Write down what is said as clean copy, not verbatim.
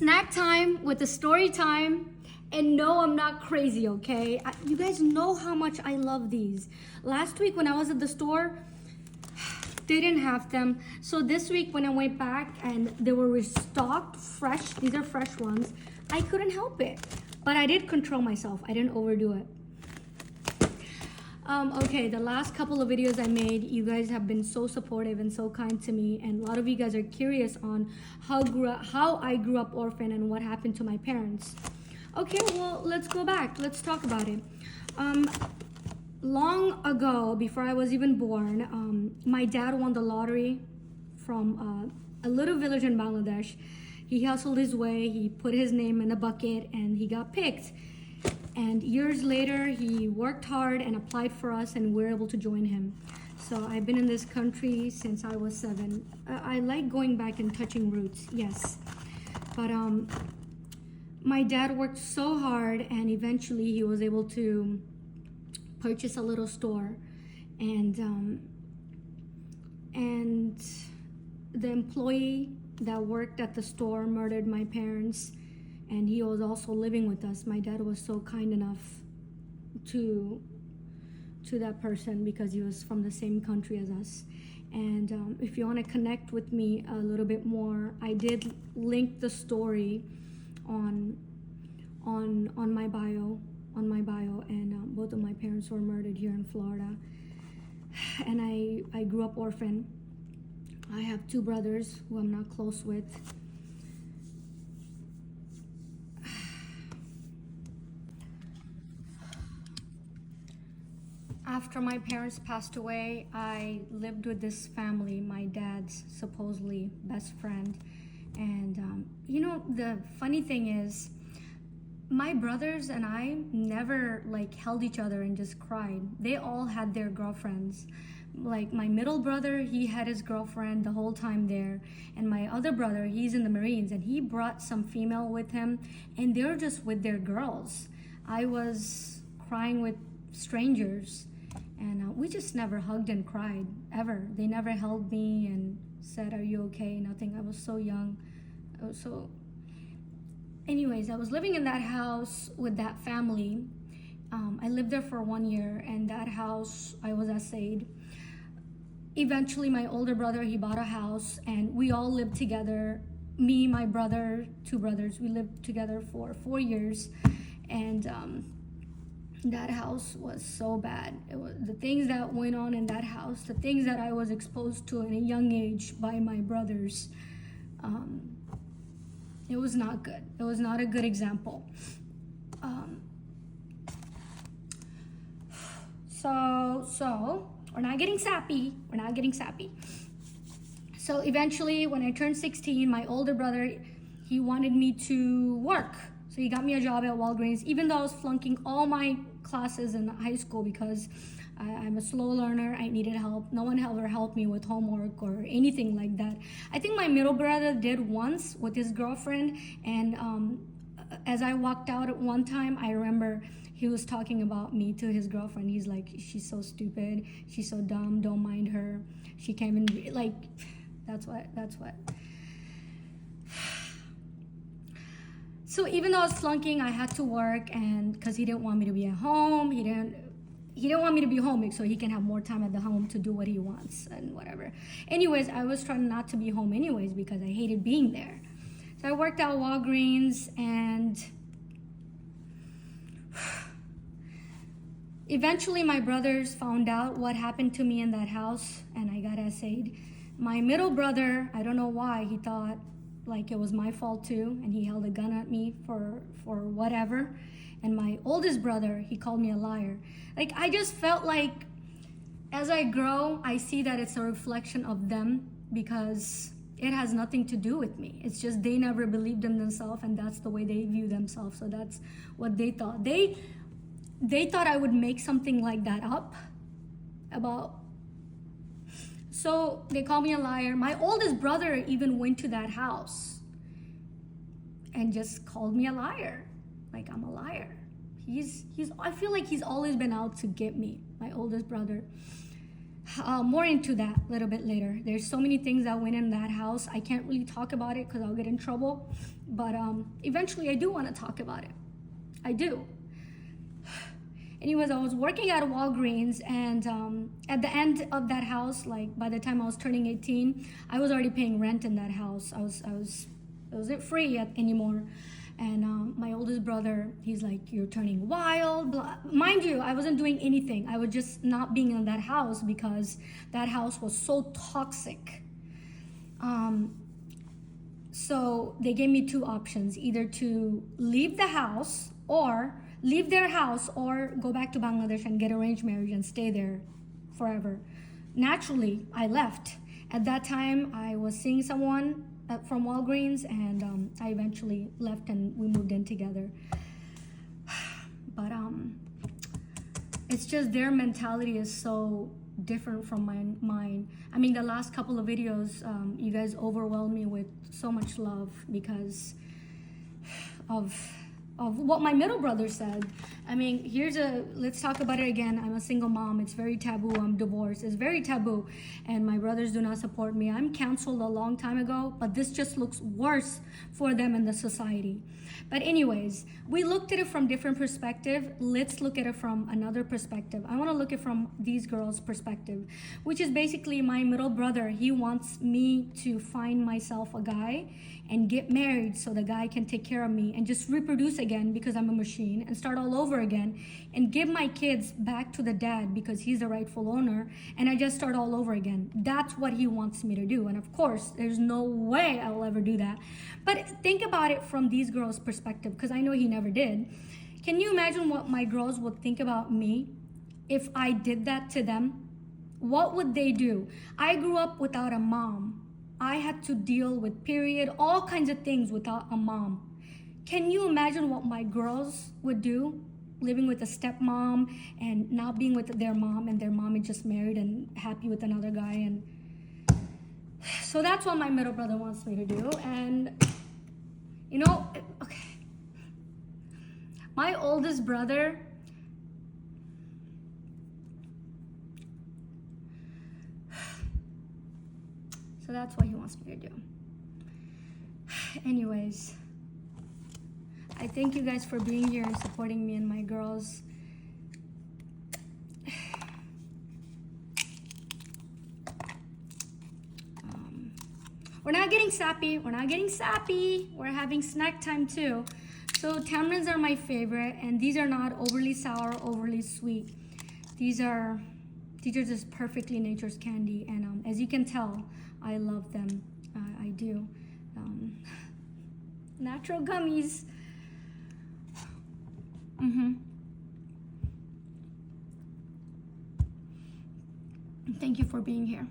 snack time with the story time. And no, I'm not crazy, okay? You guys know how much I love these. Last week when I was at the store, they didn't have them. So this week when I went back and they were restocked, fresh, these are fresh ones, I couldn't help it. But I did control myself. I didn't overdo it. Okay, the last couple of videos I made, you guys have been so supportive and so kind to me, and a lot of you guys are curious on how I grew up orphan and what happened to my parents. Okay, well, let's go back. Let's talk about it. Long ago, before I was even born, my dad won the lottery from a little village in Bangladesh. He hustled his way, he put his name in a bucket, and he got picked. And years later, he worked hard and applied for us, and we were able to join him. So I've been in this country since I was 7. I like going back and touching roots, yes. But my dad worked so hard, and eventually he was able to purchase a little store. And the employee that worked at the store murdered my parents. And he was also living with us. My dad was so kind enough to that person because he was from the same country as us. And if you want to connect with me a little bit more, I did link the story on my bio. And both of my parents were murdered here in Florida. And I grew up orphan. I have 2 brothers who I'm not close with. After my parents passed away, I lived with this family, my dad's supposedly best friend. And you know, the funny thing is, my brothers and I never held each other and just cried. They all had their girlfriends. Like my middle brother, he had his girlfriend the whole time there. And my other brother, he's in the Marines, and he brought some female with him, and they're just with their girls. I was crying with strangers. And we just never hugged and cried, ever. They never held me and said, "Are you okay?" Nothing. I was so young. Anyways, I was living in that house with that family. I lived there for 1 year, and that house, I was essayed. Eventually, my older brother, he bought a house, and we all lived together. Me, my brother, 2 brothers, we lived together for 4 years. And that house was so bad. It was the things that went on in that house, the things that I was exposed to in a young age by my brothers. It was not good. It was not a good example. So we're not getting sappy. So eventually, when I turned 16, my older brother, he wanted me to work. So he got me a job at Walgreens, even though I was flunking all my classes in high school because I'm a slow learner. I needed help. No one ever helped me with homework or anything like that. I think my middle brother did once with his girlfriend, and as I walked out at one time, I remember he was talking about me to his girlfriend. He's like, "She's so stupid. She's so dumb. Don't mind her. She can't even," like, that's what. So even though I was flunking, I had to work, and because he didn't want me to be at home, he didn't want me to be home so he can have more time at the home to do what he wants and whatever. Anyways, I was trying not to be home anyways because I hated being there. So I worked at Walgreens, and eventually my brothers found out what happened to me in that house, and I got essayed. My middle brother, I don't know why, he thought like it was my fault too, and he held a gun at me for whatever. And my oldest brother, he called me a liar. Like, I just felt like as I grow, I see that it's a reflection of them because it has nothing to do with me. It's just they never believed in themselves, and that's the way they view themselves. So that's what they thought. They thought I would make something like that up about. So they call me a liar. My oldest brother even went to that house and just called me a liar. Like, I'm a liar. I feel like he's always been out to get me, my oldest brother. More into that a little bit later. There's so many things that went in that house. I can't really talk about it because I'll get in trouble. But eventually I do want to talk about it. I do. Anyways, I was working at Walgreens, and at the end of that house, like by the time I was turning 18, I was already paying rent in that house. It wasn't free yet anymore. And my oldest brother, he's like, "You're turning wild." Blah. Mind you, I wasn't doing anything. I was just not being in that house because that house was so toxic. So they gave me two options: either to leave the house or leave their house, or go back to Bangladesh and get arranged marriage and stay there forever. Naturally, I left. At that time, I was seeing someone from Walgreens, and I eventually left and we moved in together. But it's just their mentality is so different from mine. I mean, the last couple of videos, you guys overwhelmed me with so much love because of what my middle brother said. I mean, let's talk about it again. I'm a single mom. It's very taboo. I'm divorced. It's very taboo. And my brothers do not support me. I'm canceled a long time ago, but this just looks worse for them in the society. But anyways, we looked at it from different perspective. Let's look at it from another perspective. I want to look at it from these girls' perspective, which is basically my middle brother. He wants me to find myself a guy and get married so the guy can take care of me and just reproduce again because I'm a machine and start all over again and give my kids back to the dad because he's the rightful owner, and I just start all over again. That's what he wants me to do. And of course, there's no way I'll ever do that. But think about it from these girls' perspective, because I know he never did. Can you imagine what my girls would think about me if I did that to them? What would they do? I grew up without a mom. I had to deal with all kinds of things without a mom. Can you imagine what my girls would do? Living with a stepmom and not being with their mom, and their mom is just married and happy with another guy. And so that's what my middle brother wants me to do. And okay. My oldest brother, so that's what he wants me to do. Anyways, I thank you guys for being here and supporting me and my girls. We're not getting sappy. We're having snack time too. So tamarinds are my favorite, and these are not overly sour, overly sweet. These are just perfectly nature's candy, and as you can tell, I love them. I do. Natural gummies. Thank you for being here.